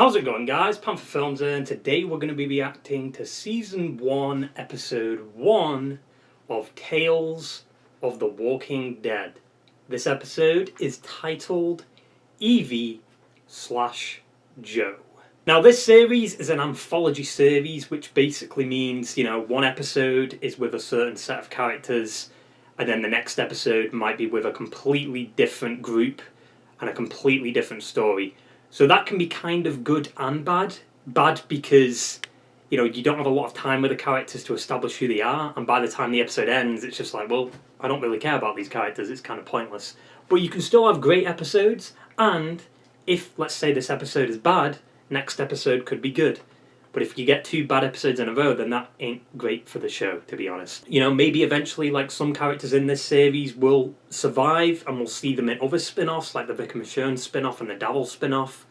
How's it going, guys? Panther Films here, and today we're going to be reacting to Season 1, Episode 1 of Tales of the Walking Dead. This episode is titled Evie/Joe. Now, this series is an anthology series, which basically means, one episode is with a certain set of characters, and then the next episode might be with a completely different group and a completely different story. So that can be kind of good and bad. Bad because, you don't have a lot of time with the characters to establish who they are, and by the time the episode ends, it's just like, well, I don't really care about these characters, it's kind of pointless. But you can still have great episodes, and if, let's say, this episode is bad, next episode could be good. But if you get 2 bad episodes in a row, then that ain't great for the show, to be honest. Maybe eventually, some characters in this series will survive, and we'll see them in other spin-offs, like the Vic and Michonne spin-off and the Davil spin-off.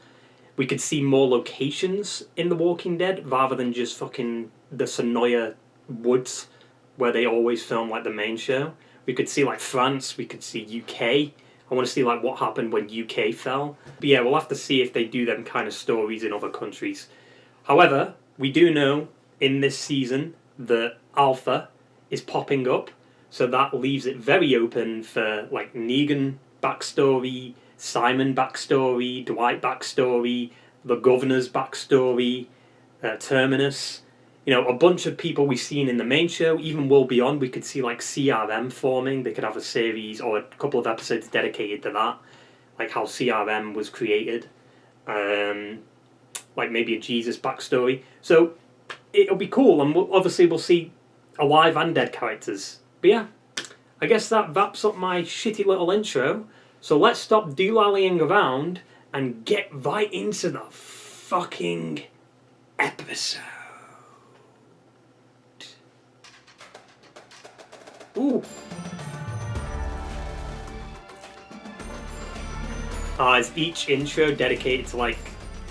We could see more locations in The Walking Dead, rather than just fucking the Sonoya woods, where they always film, the main show. We could see, France, we could see UK. I want to see, what happened when UK fell. But yeah, we'll have to see if they do them kind of stories in other countries. However, we do know in this season that Alpha is popping up, so that leaves it very open for Negan backstory, Simon backstory, Dwight backstory, the Governor's backstory, Terminus. A bunch of people we've seen in the main show, even World Beyond. We could see CRM forming. They could have a series or a couple of episodes dedicated to that, how CRM was created. Maybe a Jesus backstory. So it'll be cool, and obviously we'll see alive and dead characters. But yeah, I guess that wraps up my shitty little intro. So let's stop doolalleying around and get right into the fucking episode. Ooh. Is each intro dedicated to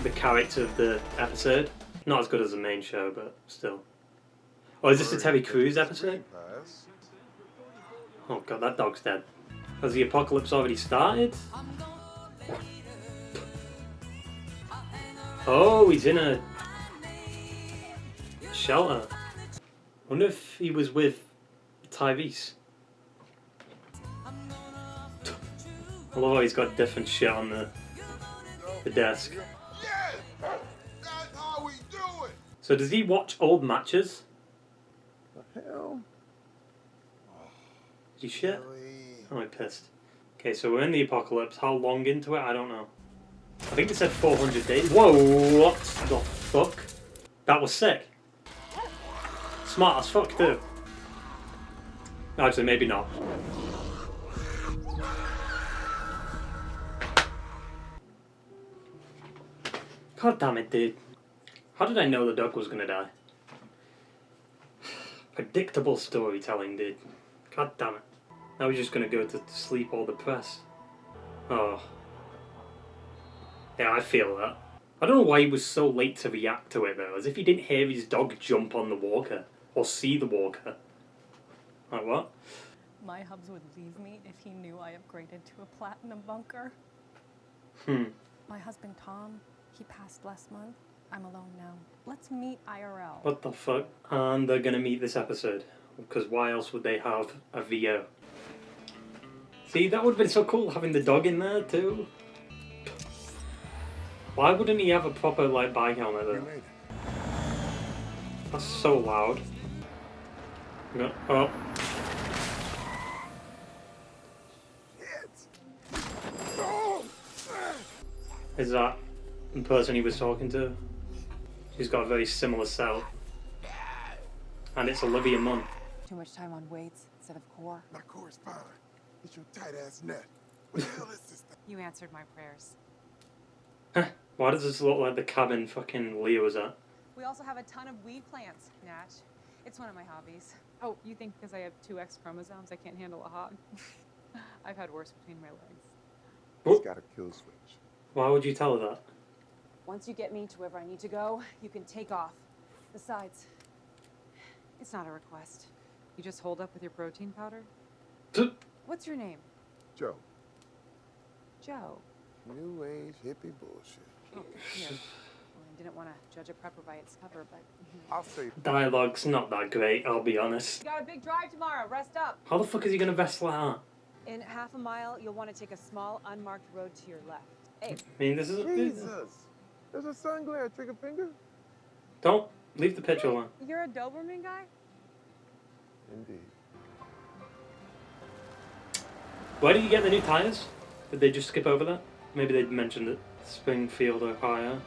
the character of the episode? Not as good as the main show, but still. Oh, is this a Terry Crews episode? Oh god, that dog's dead. Has the apocalypse already started? Oh, he's in a shelter. Wonder if he was with Tyrese. I love how he's got different shit on the desk. So does he watch old matches? The hell? Did he shit? Oh, I'm pissed. Okay, so we're in the apocalypse. How long into it? I don't know. I think it said 400 days. Whoa, what the fuck? That was sick. Smart as fuck too. Actually, maybe not. God damn it, dude. How did I know the dog was gonna die? Predictable storytelling, dude. God damn it. Now we're just gonna go to sleep all depressed. Oh. Yeah, I feel that. I don't know why he was so late to react to it though, as if he didn't hear his dog jump on the walker, or see the walker. Like what? My hubs would leave me if he knew I upgraded to a platinum bunker. My husband Tom, he passed last month. I'm alone now. Let's meet IRL. What the fuck? And they're gonna meet this episode. Because why else would they have a VO? See, that would have been so cool, having the dog in there too. Why wouldn't he have a proper, bike helmet though? That's so loud. No, oh. Is that the person he was talking to? She's got a very similar cell. And it's Olivia Munn. Too much time on weights instead of core. My core is fine. It's your tight ass neck. What the hell is this thing? You answered my prayers. Why does this look like the cabin fucking Leo was at? We also have a ton of weed plants, Natch. It's one of my hobbies. Oh, you think because I have 2 X chromosomes I can't handle a hog? I've had worse between my legs. It's got a kill switch. Why would you tell her that? Once you get me to wherever I need to go, you can take off. Besides, it's not a request. You just hold up with your protein powder? What's your name? Joe. Joe. New age hippie bullshit. Oh, here. want to judge a prepper by its cover, but... I'll say Dialogue's not that great, I'll be honest. You got a big drive tomorrow. Rest up. How the fuck is he gonna vest like that? In half a mile, you'll want to take a small, unmarked road to your left. Hey, I mean, this is... Jesus. There's a sun glare, trigger finger. Don't leave the picture alone. you're a Doberman guy? Indeed. Why did you get the new tyres? Did they just skip over that? Maybe they'd mentioned it. Springfield, Ohio.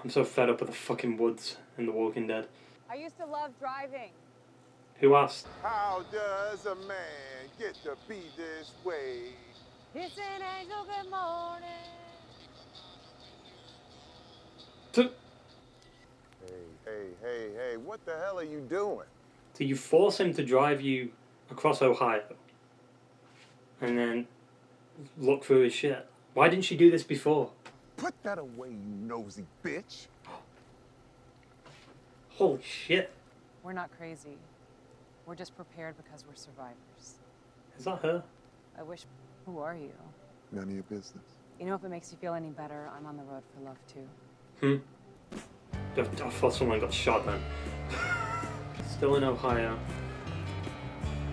I'm so fed up with the fucking woods in The Walking Dead. I used to love driving. Who asked? How does a man get to be this way? It's an angel, good morning. Hey, what the hell are you doing? So you force him to drive you across Ohio and then look through his shit. Why didn't she do this before? Put that away, you nosy bitch. Holy shit. We're not crazy. We're just prepared because we're survivors. Is that her? I wish... Who are you? None of your business. You know, if it makes you feel any better, I'm on the road for love, too. I thought someone got shot then. Still in Ohio.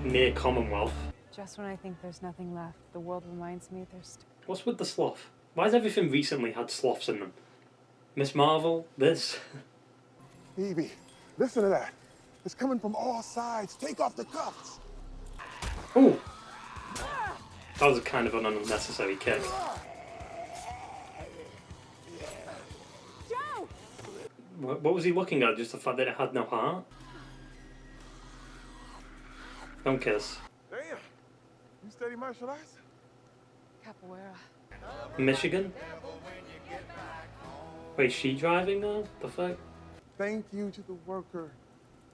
Near Commonwealth. Just when I think there's nothing left, the world reminds me there's... What's with the sloth? Why has everything recently had sloths in them? Miss Marvel, this. Evie, listen to that. It's coming from all sides. Take off the cuffs. Ooh. That was a kind of an unnecessary kick. Joe! What was he looking at? Just the fact that it had no heart? Don't kiss. Damn. You study martial arts? Capoeira. Michigan? Wait, is she driving now? The fuck? Thank you to the worker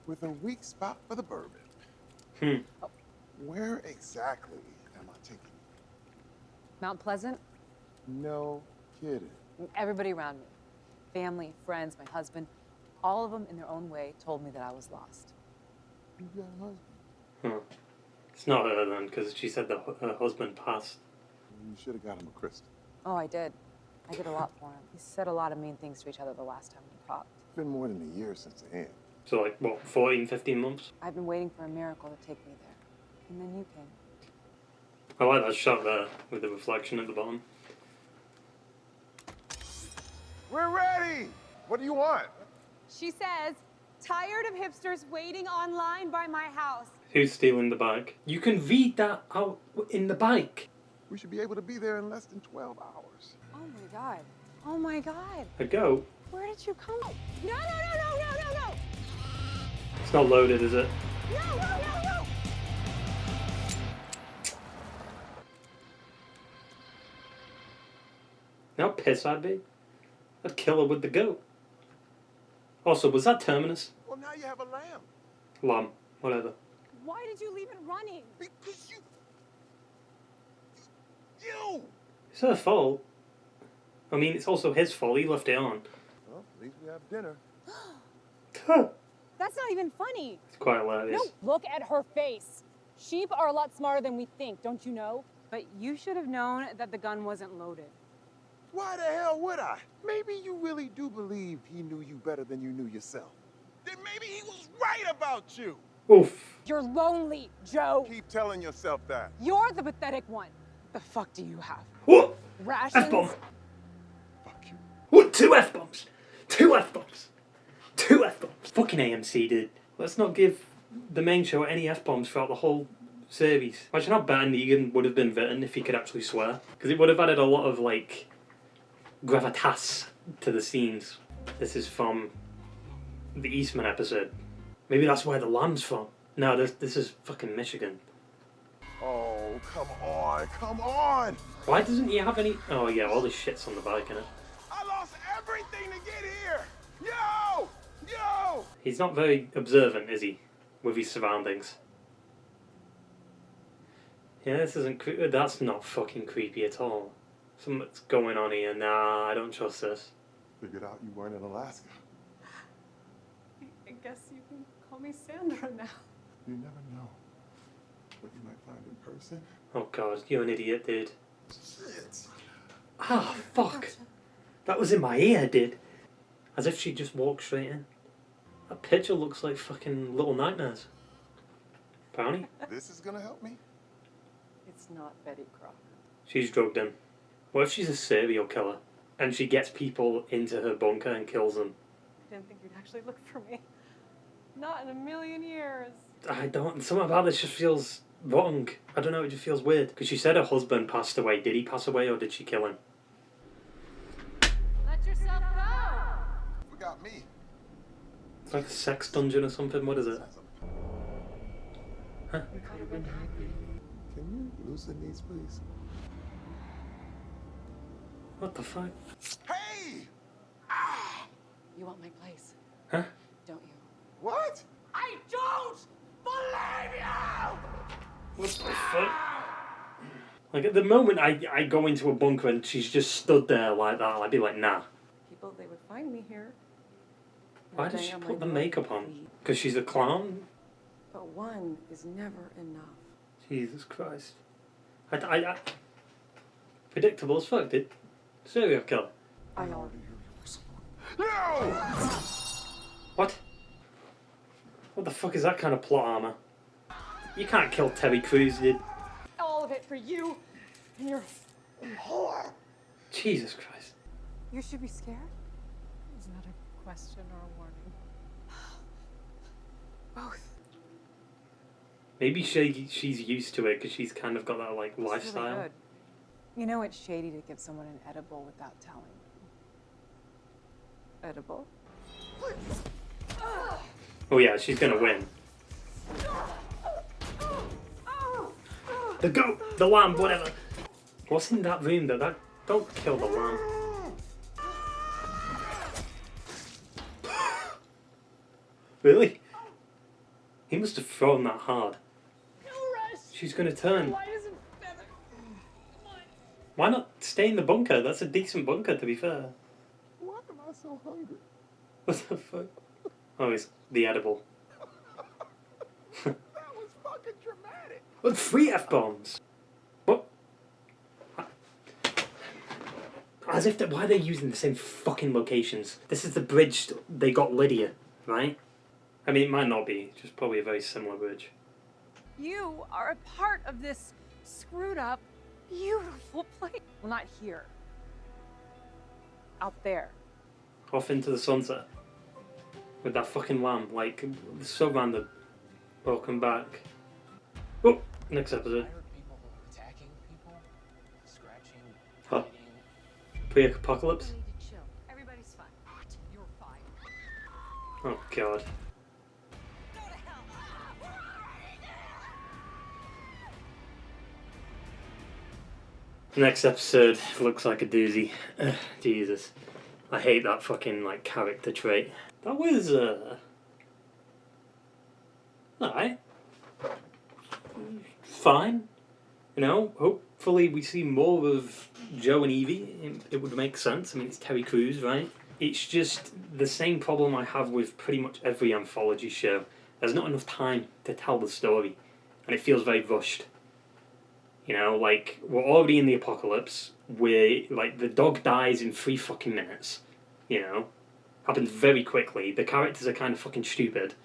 with a weak spot for the bourbon. Where exactly am I taking you? Mount Pleasant? No kidding. Everybody around me. Family, friends, my husband. All of them, in their own way, told me that I was lost. You got a husband. Huh. It's not her then, because she said that her husband passed. You should have got him a crystal. Oh, I did. I did a lot for him. We said a lot of mean things to each other the last time we talked. It's been more than a year since the end. So like, what, 14, 15 months? I've been waiting for a miracle to take me there. And then you came. I like that shot there, with the reflection at the bottom. We're ready! What do you want? She says, tired of hipsters waiting online by my house. Who's stealing the bike? You can read that out in the bike. We should be able to be there in less than 12 hours. Oh my God. Oh my God. A goat? Where did you come? No, no, no, no, no, no, no! It's not loaded, is it? No, no, no, no! How pissed I'd be. I'd kill her with the goat. Also, was that Terminus? Well, now you have a lamb. Lamb, whatever. Why did you leave it running? Because you! It's her fault. I mean, it's also his fault. He left it on. Well, at least we have dinner. That's not even funny. It's quite hilarious. No, look at her face. Sheep are a lot smarter than we think, don't you know? But you should have known that the gun wasn't loaded. Why the hell would I? Maybe you really do believe he knew you better than you knew yourself. Then maybe he was right about you. Oof. You're lonely, Joe. Keep telling yourself that. You're the pathetic one. The fuck do you have? What? Rations? F-bomb. Fuck you. What? 2 F-bombs. 2 F-bombs. 2 F-bombs. Fucking AMC, dude. Let's not give the main show any F-bombs throughout the whole series. Imagine how bad Negan would have been written if he could actually swear. Because it would have added a lot of, like, gravitas to the scenes. This is from the Eastman episode. Maybe that's where the lamb's from. No, this is fucking Michigan. Oh, come on, come on! Why doesn't he have any... Oh yeah, all this shit's on the bike, innit? I lost everything to get here! Yo! Yo! He's not very observant, is he? With his surroundings. Yeah, this isn't... That's not fucking creepy at all. Something's going on here. Nah, I don't trust this. Figured out you weren't in Alaska. I guess you can call me Sandra now. You never know what you might find in person. Oh god, you're an idiot, dude. Shit. Ah, fuck. That was in my ear, dude. As if she just walked straight in. That picture looks like fucking Little Nightmares. Brownie? This is gonna help me? It's not Betty Crocker. She's drugged in. What if she's a serial killer? And she gets people into her bunker and kills them? I didn't think you'd actually look for me. Not in a million years. I don't... Something about this just feels wrong. I don't know, it just feels weird. Because she said her husband passed away. Did he pass away or did she kill him? Let yourself go! Forgot me. It's like a sex dungeon or something. What is it? Huh? Can you loosen these, please? What the fuck? Hey! You want my place, Huh? don't you? What? I don't believe you! What the fuck? Like, at the moment I go into a bunker and she's just stood there like that, I'd be like, nah. People, they would find me here. Why does she put the makeup on? Because she's a clown? But one is never enough. Jesus Christ. I predictable as fuck, dude. Serial killer. I already. No! What? What the fuck is that kind of plot armor? You can't kill Terry Crews, dude. All of it for you and your whore. Jesus Christ. You should be scared. Is that a question or a warning? Both. Maybe she's used to it because she's kind of got that, like, lifestyle. Really good. You know it's shady to give someone an edible without telling them. Edible. Oh yeah, she's gonna win. The goat, the lamb, whatever. What's in that room though? Don't kill the lamb. Really? He must have thrown that hard. She's gonna turn. Why not stay in the bunker? That's a decent bunker, to be fair. Why am I so hungry? What the fuck? Oh, it's the edible. That was fucking dramatic. What, 3 F-bombs? What? As if why are they using the same fucking locations? This is the bridge they got Lydia, right? I mean, it might not be. It's just probably a very similar bridge. You are a part of this screwed up, beautiful place. Well, not here. Out there. Off into the sunset. With that fucking lamb. Like, so random. Welcome back. Oh, next episode. People attacking people, scratching, Huh. biting. Pre-apocalypse? need to chill. Everybody's fine. You're fine. Oh, God. Next episode looks like a doozy. Jesus. I hate that fucking, like, character trait. That was, alright. Fine. You know, hopefully we see more of Joe and Evie. It would make sense. I mean, it's Terry Crews, right? It's just the same problem I have with pretty much every anthology show. There's not enough time to tell the story. And it feels very rushed. You know, like, we're already in the apocalypse, where, like, the dog dies in 3 fucking minutes, you know? Happens very quickly. The characters are kind of fucking stupid.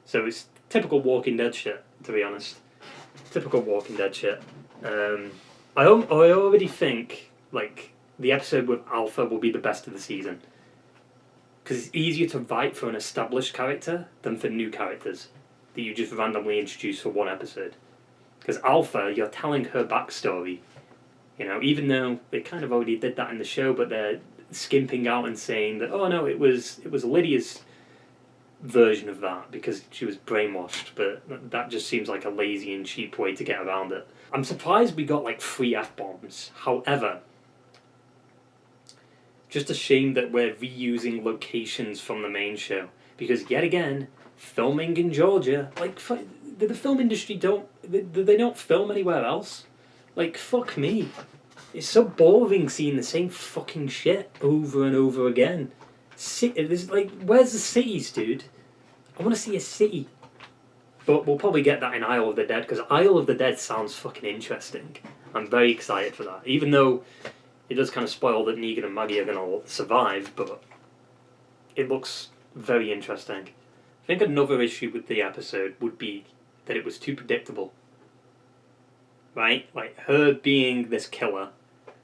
So it's typical Walking Dead shit, to be honest. Typical Walking Dead shit. I already think, like, the episode with Alpha will be the best of the season. Because it's easier to write for an established character than for new characters that you just randomly introduce for 1 episode. Because Alpha, you're telling her backstory, you know, even though they kind of already did that in the show, but they're skimping out and saying that, oh no, it was Lydia's version of that because she was brainwashed, but that just seems like a lazy and cheap way to get around it. I'm surprised we got like 3 F-bombs. However, just a shame that we're reusing locations from the main show because yet again, filming in Georgia, like, the film industry they don't film anywhere else. Like, fuck me. It's so boring seeing the same fucking shit over and over again. There's like, where's the cities, dude? I want to see a city. But we'll probably get that in Isle of the Dead, because Isle of the Dead sounds fucking interesting. I'm very excited for that. Even though It does kind of spoil that Negan and Maggie are going to survive, but it looks very interesting. I think another issue with the episode would be that it was too predictable. Right? Like, her being this killer,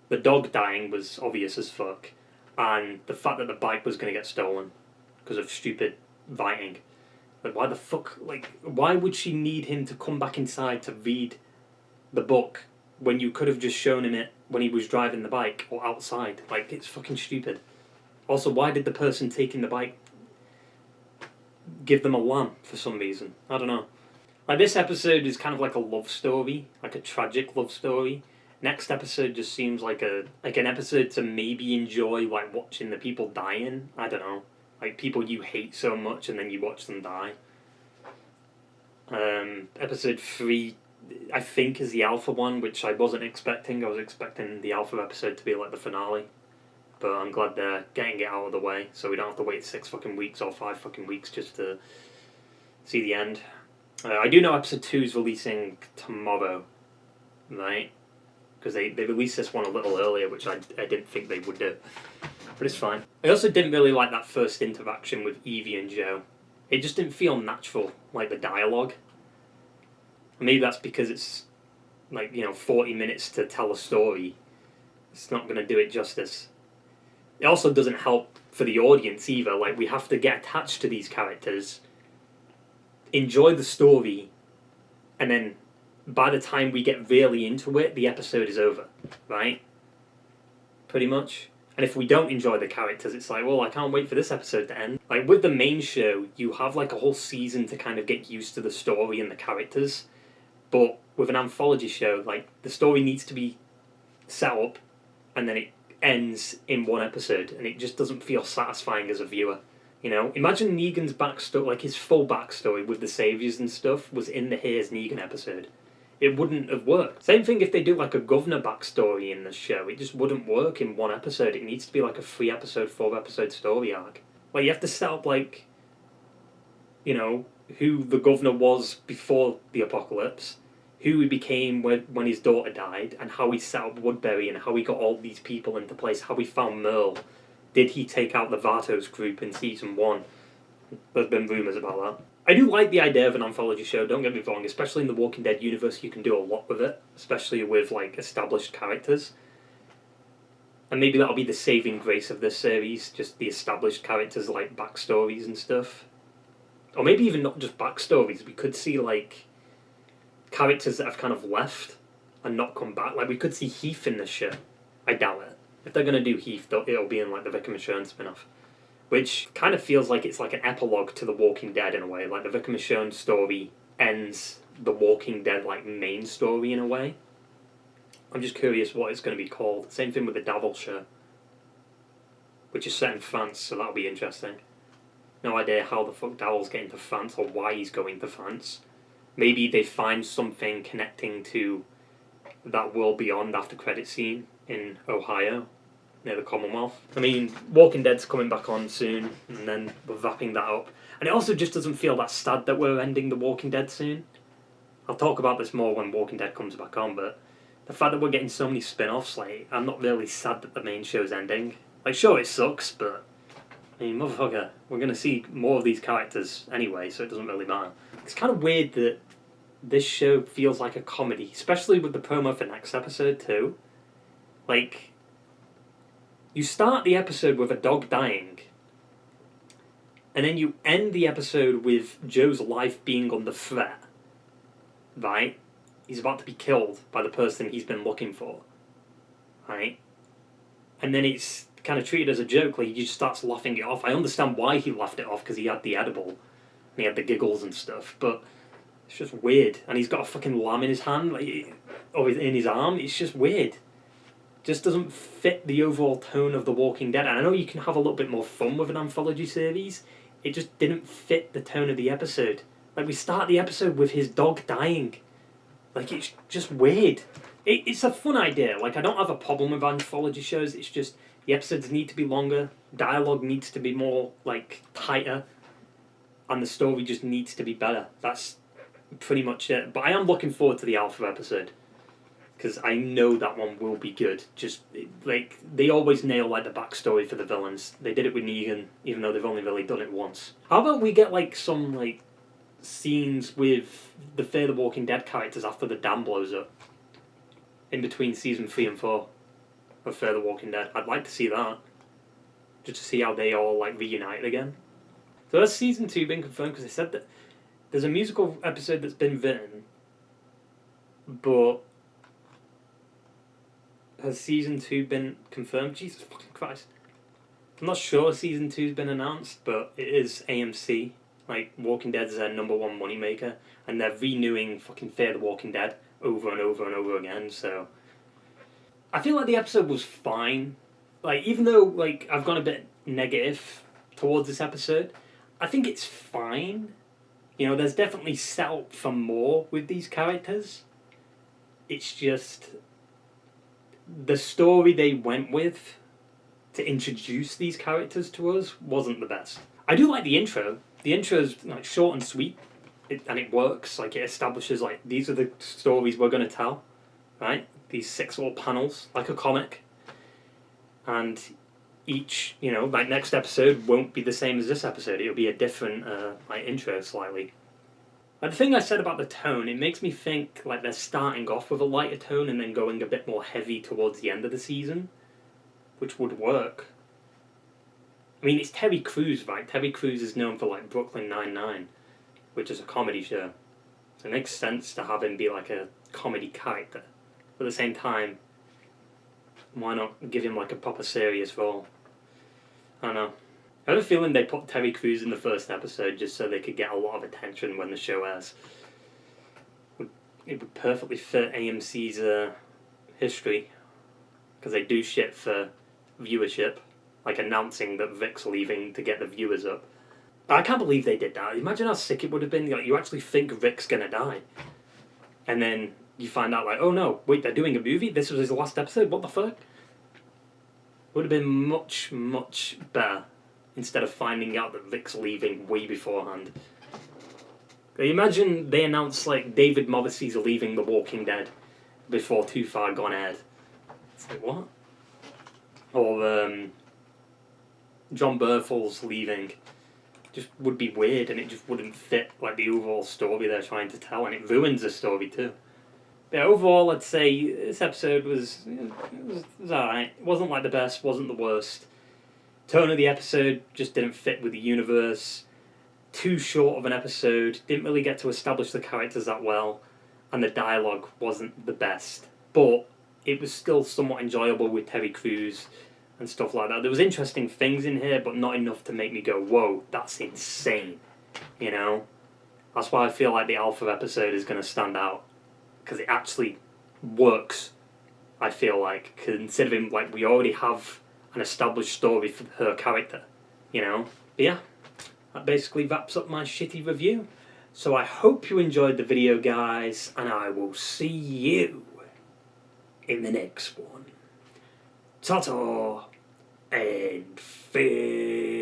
the dog dying was obvious as fuck, and the fact that the bike was going to get stolen because of stupid writing. Like, why the fuck? Like, why would she need him to come back inside to read the book when you could have just shown him it when he was driving the bike or outside? Like, it's fucking stupid. Also, why did the person taking the bike give them a lamp for some reason? I don't know. Like, this episode is kind of like a love story, like a tragic love story. Next episode just seems like an episode to maybe enjoy, like watching the people dying. I don't know, like people you hate so much and then you watch them die. Episode 3, I think, is the alpha one, which I wasn't expecting. I was expecting the alpha episode to be like the finale, but I'm glad they're getting it out of the way, so we don't have to wait 6 fucking weeks or 5 fucking weeks just to see the end. I do know episode 2 is releasing tomorrow, right? Because they released this one a little earlier, which I didn't think they would do. But it's fine. I also didn't really like that first interaction with Evie and Joe. It just didn't feel natural, like the dialogue. Maybe that's because it's, like, 40 minutes to tell a story. It's not going to do it justice. It also doesn't help for the audience either. Like, we have to get attached to these characters, enjoy the story, and then by the time we get really into it, the episode is over, right? Pretty much. And if we don't enjoy the characters, it's like, well, I can't wait for this episode to end. Like, with the main show, you have like a whole season to kind of get used to the story and the characters. But with an anthology show, like, the story needs to be set up, and then it ends in one episode, and it just doesn't feel satisfying as a viewer. Imagine Negan's backstory, like his full backstory with the Saviors and stuff, was in the Here's Negan episode. It wouldn't have worked. Same thing if they do like a governor backstory in the show. It just wouldn't work in one episode. It needs to be like a 3-episode, 4-episode story arc. Like, you have to set up, like, who the governor was before the apocalypse, who he became when his daughter died, and how he set up Woodbury, and how he got all these people into place, how he found Merle. Did he take out the Vatos group in season 1? There's been rumours about that. I do like the idea of an anthology show, don't get me wrong, especially in the Walking Dead universe. You can do a lot with it, especially with, like, established characters. And maybe that'll be the saving grace of this series, just the established characters, like backstories and stuff. Or maybe even not just backstories, we could see, like, characters that have kind of left and not come back. Like, we could see Heath in this show. I doubt it. If they're going to do Heath, it'll be in, like, the Vic and Michonne spin-off. Which kind of feels like it's like an epilogue to The Walking Dead in a way. Like, the Vic and Michonne story ends The Walking Dead, like, main story in a way. I'm just curious what it's going to be called. Same thing with the Davil show, which is set in France, so that'll be interesting. No idea how the fuck Davil's getting to France or why he's going to France. Maybe they find something connecting to that World Beyond after credit scene in Ohio, near the Commonwealth. I mean, Walking Dead's coming back on soon, and then we're wrapping that up. And it also just doesn't feel that sad that we're ending The Walking Dead soon. I'll talk about this more when Walking Dead comes back on, but the fact that we're getting so many spin-offs, like, I'm not really sad that the main show's ending. Like, sure, it sucks, but, I mean, motherfucker, we're going to see more of these characters anyway, so it doesn't really matter. It's kind of weird that this show feels like a comedy, especially with the promo for next episode, too. Like, you start the episode with a dog dying, and then you end the episode with Joe's life being under threat, right? He's about to be killed by the person he's been looking for, right? And then it's kind of treated as a joke, like he just starts laughing it off. I understand why he laughed it off, because he had the edible, and he had the giggles and stuff, but it's just weird. And he's got a fucking lamb in his hand, like, or in his arm. It's just weird. Just doesn't fit the overall tone of The Walking Dead. And I know you can have a little bit more fun with an anthology series. It just didn't fit the tone of the episode. Like, we start the episode with his dog dying. Like, it's just weird. It's a fun idea. Like, I don't have a problem with anthology shows. It's just the episodes need to be longer. Dialogue needs to be more, like, tighter. And the story just needs to be better. That's pretty much it. But I am looking forward to the Alpha episode. because I know that one will be good. Just like they always nail like the backstory for the villains. They did it with Negan, even though they've only really done it once. How about we get like some like scenes with the Fear the Walking Dead characters after the dam blows up, in between season 3 and 4 of Fear the Walking Dead? I'd like to see that, just to see how they all like reunite again. So has season 2 been confirmed? Because they said that there's a musical episode that's been written, but has season 2 been confirmed? Jesus fucking Christ. I'm not sure season 2's been announced, but it is AMC. Like, Walking Dead's their #1 moneymaker, and they're renewing fucking Fear the Walking Dead over and over and over again, so... I feel like the episode was fine. Like, even though, like, I've gone a bit negative towards this episode, I think it's fine. You know, there's definitely set up for more with these characters. It's just... the story they went with to introduce these characters to us wasn't the best. I do like the intro. The intro is like short and sweet, and it works. Like, it establishes like these are the stories we're going to tell, right? These 6 little panels, like a comic, and each, you know, like next episode won't be the same as this episode. It'll be a different like intro slightly. Like the thing I said about the tone, it makes me think like they're starting off with a lighter tone and then going a bit more heavy towards the end of the season, which would work. I mean, it's Terry Crews, right? Terry Crews is known for like Brooklyn Nine-Nine, which is a comedy show. So it makes sense to have him be like a comedy character. But at the same time, why not give him like a proper serious role? I don't know. I have a feeling they put Terry Crews in the first episode just so they could get a lot of attention when the show airs. It would perfectly fit AMC's history, because they do shit for viewership, like announcing that Vic's leaving to get the viewers up. I can't believe they did that. Imagine how sick it would have been. Like, you actually think Vic's gonna die, and then you find out like, oh no, wait, they're doing a movie? This was his last episode? What the fuck? Would have been much, much better instead of finding out that Vic's leaving way beforehand. Imagine they announced like David Morrissey's leaving The Walking Dead before Too Far Gone aired. It's like, what? Or John Berthel's leaving. Just would be weird, and it just wouldn't fit like the overall story they're trying to tell, and it ruins the story too. Yeah, overall, I'd say this episode was alright. It wasn't like the best, wasn't the worst. Tone of the episode just didn't fit with the universe. Too short of an episode. Didn't really get to establish the characters that well, and the dialogue wasn't the best. But it was still somewhat enjoyable with Terry Crews and stuff like that. There was interesting things in here, but not enough to make me go, whoa, that's insane. You know? That's why I feel like the Alpha episode is going to stand out. Because it actually works, I feel like. Considering like we already have an established story for her character. You know? But yeah, that basically wraps up my shitty review. So I hope you enjoyed the video, guys, and I will see you in the next one. Ta-ta and farewell.